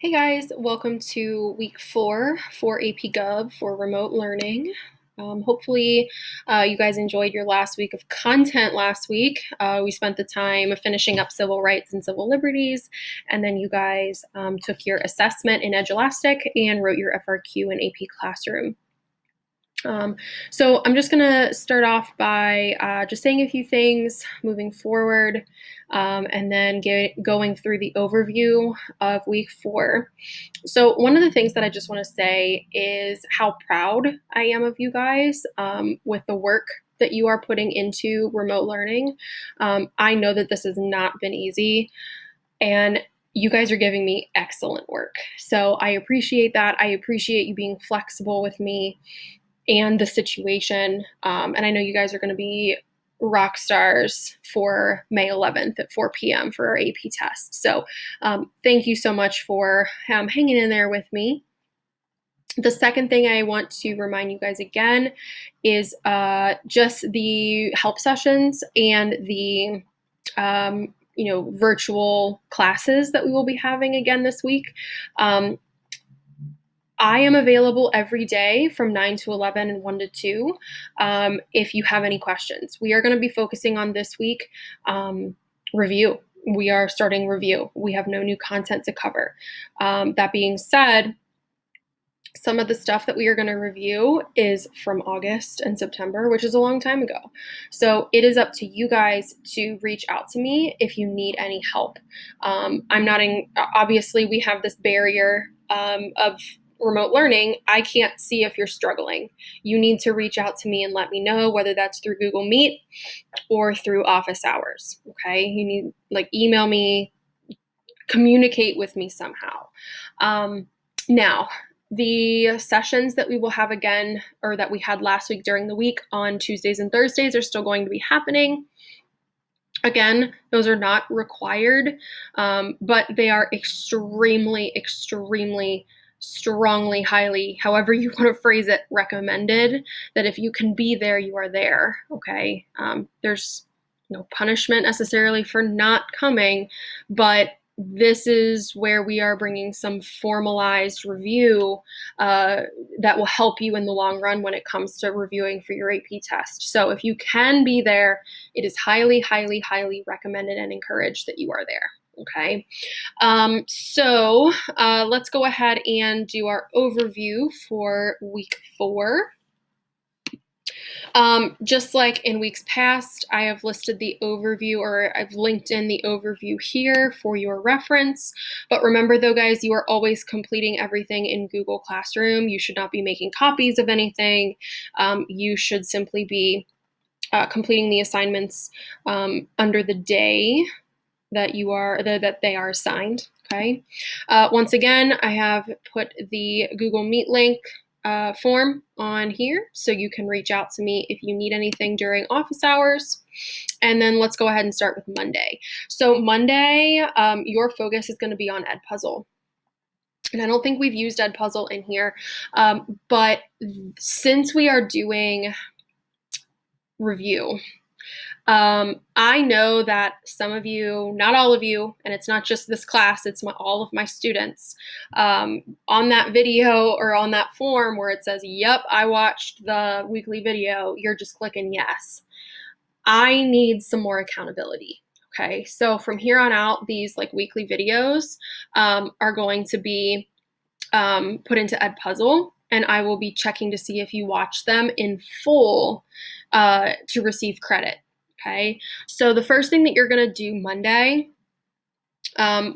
Hey guys, welcome to week 4 for AP Gov for remote learning. Hopefully you guys enjoyed your last week of content last week. We spent the time finishing up civil rights and civil liberties, and then you guys took your assessment in Edulastic and wrote your FRQ in AP Classroom. So I'm just going to start off by just saying a few things moving forward, and then going through the overview of week 4. So one of the things that I just want to say is how proud I am of you guys with the work that you are putting into remote learning. I know that this has not been easy, and you guys are giving me excellent work. So I appreciate that. I appreciate you being flexible with me and the situation. And I know you guys are going to be rock stars for May 11th at 4 p.m. for our AP test. So thank you so much for hanging in there with me. The second thing I want to remind you guys again is just the help sessions and the virtual classes that we will be having again this week. I am available every day from 9 to 11 and 1 to 2 if you have any questions. We are going to be focusing on this week review. We are starting review. We have no new content to cover. That being said, some of the stuff that we are going to review is from August and September, which is a long time ago. So it is up to you guys to reach out to me if you need any help. Obviously we have this barrier of remote learning. I can't see if you're struggling. You need to reach out to me and let me know, whether that's through Google Meet or through office hours. Okay. You need email me, communicate with me somehow. Now, the sessions that we will have again, or that we had last week during the week on Tuesdays and Thursdays, are still going to be happening. Again, those are not required, but they are extremely, extremely strongly, highly, however you want to phrase it, recommended. That if you can be there, you are there. Okay. There's no punishment necessarily for not coming, but this is where we are bringing some formalized review that will help you in the long run when it comes to reviewing for your AP test. So if you can be there, it is highly, highly, highly recommended and encouraged that you are there. Okay, so let's go ahead and do our overview for week 4. Just like in weeks past, I have listed the overview, or I've linked in the overview here for your reference. But remember though, guys, you are always completing everything in Google Classroom. You should not be making copies of anything. You should simply be completing the assignments under the day that they are assigned. Okay. Once again, I have put the Google Meet link form on here, so you can reach out to me if you need anything during office hours. And then let's go ahead and start with Monday. So Monday, your focus is going to be on Edpuzzle. And I don't think we've used Edpuzzle in here, but since we are doing review, I know that some of you, not all of you, and it's not just this class, it's all of my students, on that video or on that form where it says, yep, I watched the weekly video, you're just clicking yes. I need some more accountability. Okay, so from here on out, these weekly videos are going to be put into Edpuzzle, and I will be checking to see if you watch them in full to receive credit. Okay, so the first thing that you're going to do Monday, and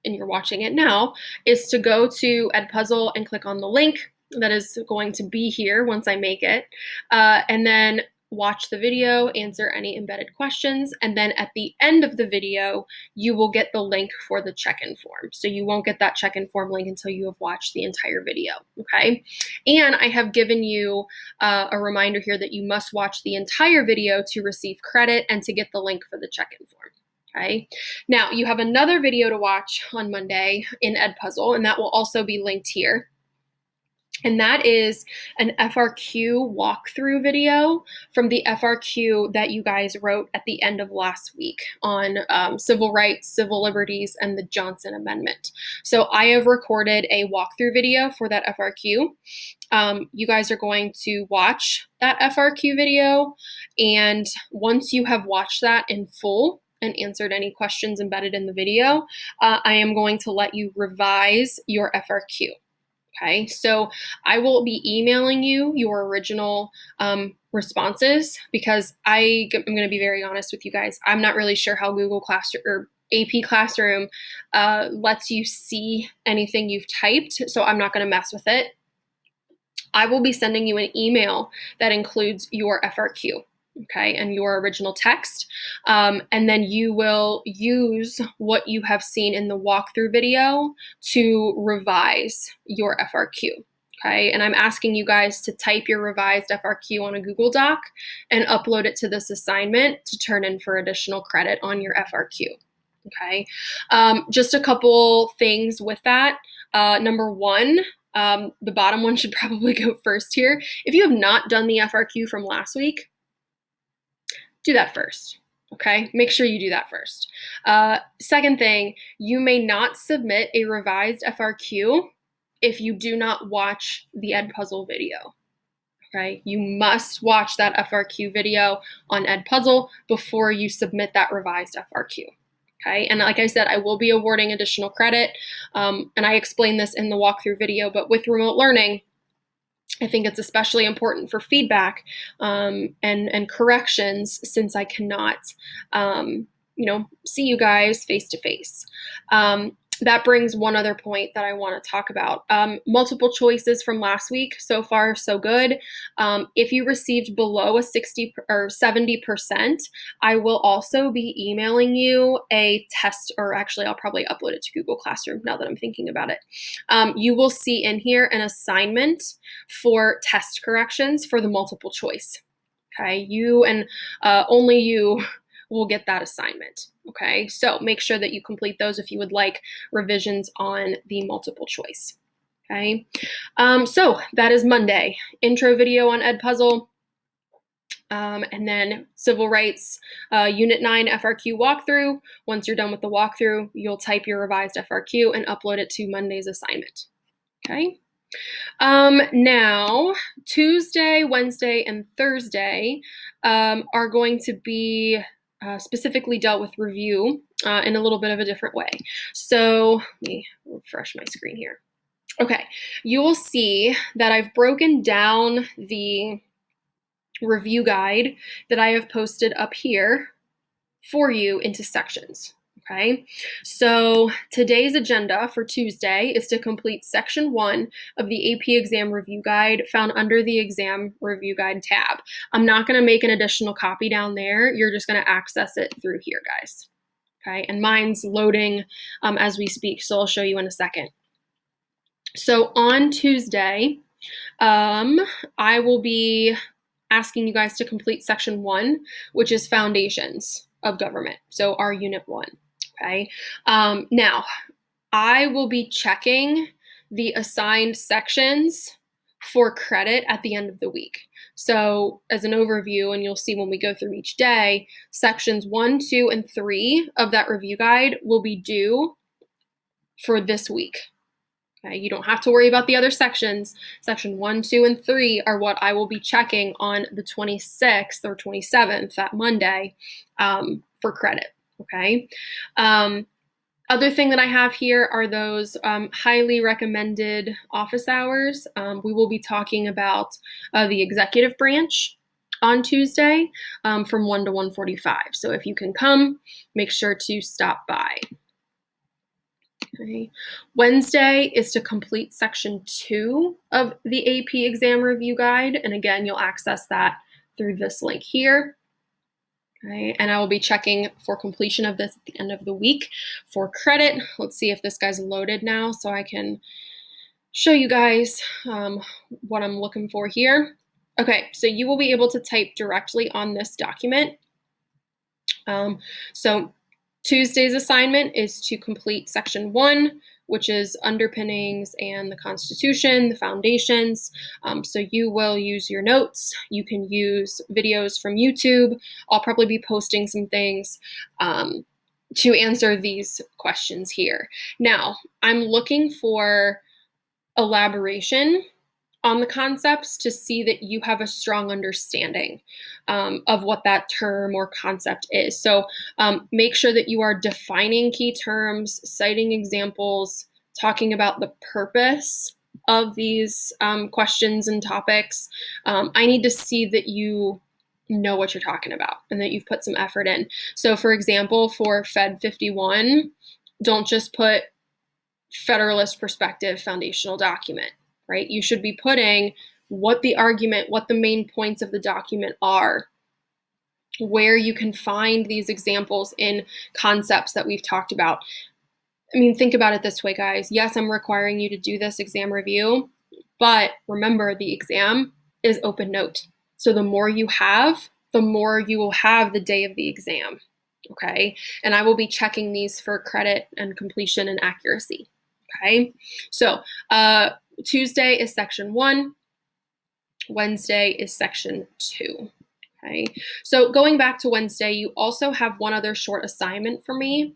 you're watching it now, is to go to Edpuzzle and click on the link that is going to be here once I make it, and then watch the video, answer any embedded questions, and then at the end of the video, you will get the link for the check-in form. So you won't get that check-in form link until you have watched the entire video, okay? And I have given you a reminder here that you must watch the entire video to receive credit and to get the link for the check-in form. Okay. Now you have another video to watch on Monday in Edpuzzle, and that will also be linked here. And that is an FRQ walkthrough video from the FRQ that you guys wrote at the end of last week on civil rights, civil liberties, and the Johnson Amendment. So I have recorded a walkthrough video for that FRQ. You guys are going to watch that FRQ video, and once you have watched that in full and answered any questions embedded in the video, I am going to let you revise your FRQ. Okay, so I will be emailing you your original responses, because I'm going to be very honest with you guys. I'm not really sure how Google Classroom or AP Classroom lets you see anything you've typed, so I'm not going to mess with it. I will be sending you an email that includes your FRQ. Okay, and your original text. And then you will use what you have seen in the walkthrough video to revise your FRQ. Okay, and I'm asking you guys to type your revised FRQ on a Google Doc and upload it to this assignment to turn in for additional credit on your FRQ. Okay, just a couple things with that. Number one, the bottom one should probably go first here. If you have not done the FRQ from last week, do that first, okay? Make sure you do that first. Second thing, you may not submit a revised FRQ if you do not watch the Edpuzzle video, okay? You must watch that FRQ video on Edpuzzle before you submit that revised FRQ, okay? And like I said, I will be awarding additional credit, and I explained this in the walkthrough video, but with remote learning, I think it's especially important for feedback and corrections, since I cannot, see you guys face to face. That brings one other point that I want to talk about. Multiple choices from last week. So far, so good. If you received below a 60 or 70%, I will also be emailing you a test, or actually I'll probably upload it to Google Classroom now that I'm thinking about it. You will see in here an assignment for test corrections for the multiple choice. Okay, you and only you will get that assignment. Okay, so make sure that you complete those if you would like revisions on the multiple choice. Okay, so that is Monday. Intro video on Edpuzzle, and then Civil Rights Unit 9 FRQ walkthrough. Once you're done with the walkthrough, you'll type your revised FRQ and upload it to Monday's assignment. Okay. Now, Tuesday, Wednesday, and Thursday are going to be specifically dealt with review in a little bit of a different way. So let me refresh my screen here. Okay, you will see that I've broken down the review guide that I have posted up here for you into sections. Okay, so today's agenda for Tuesday is to complete section 1 of the AP exam review guide found under the exam review guide tab. I'm not going to make an additional copy down there. You're just going to access it through here, guys. Okay, and mine's loading as we speak, so I'll show you in a second. So on Tuesday, I will be asking you guys to complete section 1, which is foundations of government. So our unit 1. Okay. Now, I will be checking the assigned sections for credit at the end of the week. So as an overview, and you'll see when we go through each day, sections 1, 2, and 3 of that review guide will be due for this week. Okay, you don't have to worry about the other sections. Section 1, 2, and 3 are what I will be checking on the 26th or 27th, that Monday, for credit. Okay. Other thing that I have here are those highly recommended office hours. We will be talking about the executive branch on Tuesday from 1 to 1:45. So if you can come, make sure to stop by. Okay. Wednesday is to complete section 2 of the AP exam review guide. And again, you'll access that through this link here. Okay. And I will be checking for completion of this at the end of the week for credit. Let's see if this guy's loaded now so I can show you guys what I'm looking for here. Okay, so you will be able to type directly on this document. So Tuesday's assignment is to complete section 1, which is underpinnings and the Constitution, the foundations. So you will use your notes. You can use videos from YouTube. I'll probably be posting some things to answer these questions here. Now, I'm looking for elaboration on the concepts to see that you have a strong understanding of what that term or concept is. So make sure that you are defining key terms, citing examples, talking about the purpose of these questions and topics. I need to see that you know what you're talking about and that you've put some effort in. So for example, for Fed 51, don't just put Federalist Perspective foundational document, right? You should be putting what the argument, what the main points of the document are, where you can find these examples in concepts that we've talked about. I mean, think about it this way, guys. Yes, I'm requiring you to do this exam review, but remember the exam is open note. So the more you have, the more you will have the day of the exam, okay? And I will be checking these for credit and completion and accuracy, okay? So Tuesday is section 1, Wednesday is section 2, okay? So going back to Wednesday, you also have one other short assignment for me,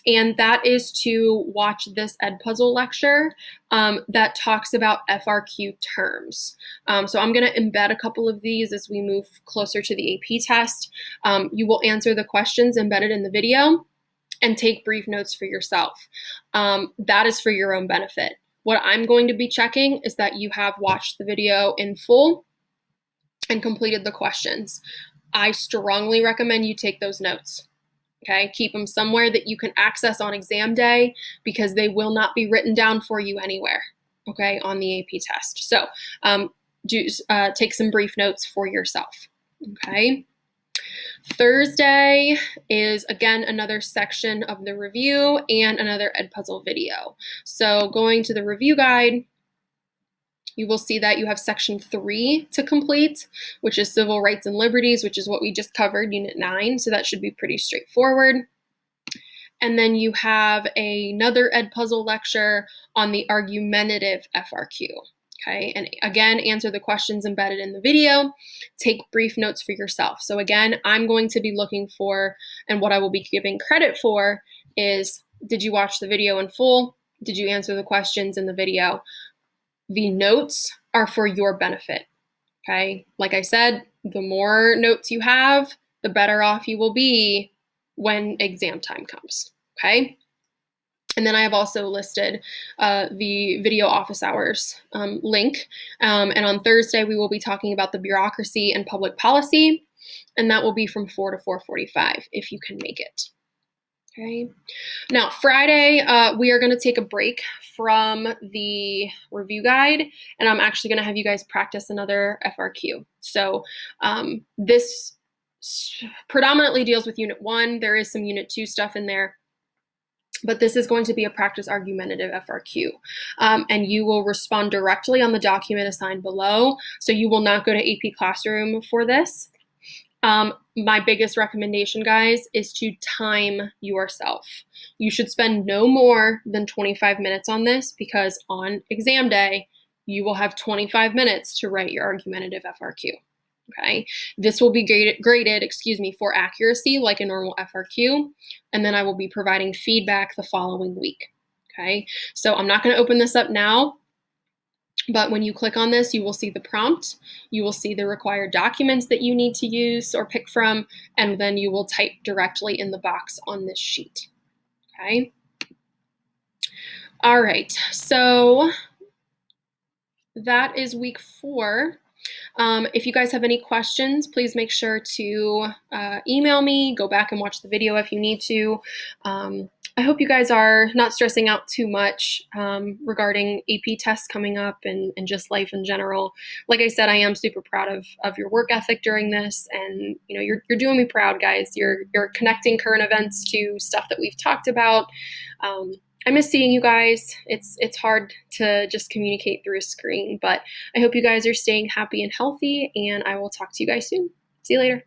and that is to watch this Edpuzzle lecture that talks about FRQ terms. So I'm going to embed a couple of these as we move closer to the AP test. You will answer the questions embedded in the video and take brief notes for yourself. That is for your own benefit. What I'm going to be checking is that you have watched the video in full and completed the questions. I strongly recommend you take those notes. Okay, keep them somewhere that you can access on exam day because they will not be written down for you anywhere, okay, on the AP test. So take some brief notes for yourself, okay? Thursday is, again, another section of the review and another Edpuzzle video. So going to the review guide, you will see that you have section 3 to complete, which is civil rights and liberties, which is what we just covered, unit 9. So that should be pretty straightforward. And then you have another Edpuzzle lecture on the argumentative FRQ. Okay, and again, answer the questions embedded in the video. Take brief notes for yourself. So again, I'm going to be looking for, and what I will be giving credit for is, did you watch the video in full? Did you answer the questions in the video? The notes are for your benefit, okay? Like I said, the more notes you have, the better off you will be when exam time comes, okay? And then I have also listed the video office hours link. And on Thursday, we will be talking about the bureaucracy and public policy, and that will be from 4 to 4:45 if you can make it. Okay. Now, Friday, we are going to take a break from the review guide, and I'm actually going to have you guys practice another FRQ. So this predominantly deals with Unit 1. There is some Unit 2 stuff in there, but this is going to be a practice argumentative FRQ. And you will respond directly on the document assigned below, so you will not go to AP Classroom for this. My biggest recommendation, guys, is to time yourself. You should spend no more than 25 minutes on this because on exam day, you will have 25 minutes to write your argumentative FRQ. Okay, this will be graded, for accuracy like a normal FRQ, and then I will be providing feedback the following week. Okay, so I'm not going to open this up now, but when you click on this, you will see the prompt, you will see the required documents that you need to use or pick from, and then you will type directly in the box on this sheet. Okay. All right, so that is week 4. If you guys have any questions, please make sure to email me, go back and watch the video if you need to. I hope you guys are not stressing out too much regarding AP tests coming up and just life in general. Like I said, I am super proud of your work ethic during this, and you know, you're doing me proud, guys. You're connecting current events to stuff that we've talked about. I miss seeing you guys. It's hard to just communicate through a screen, but I hope you guys are staying happy and healthy, and I will talk to you guys soon. See you later.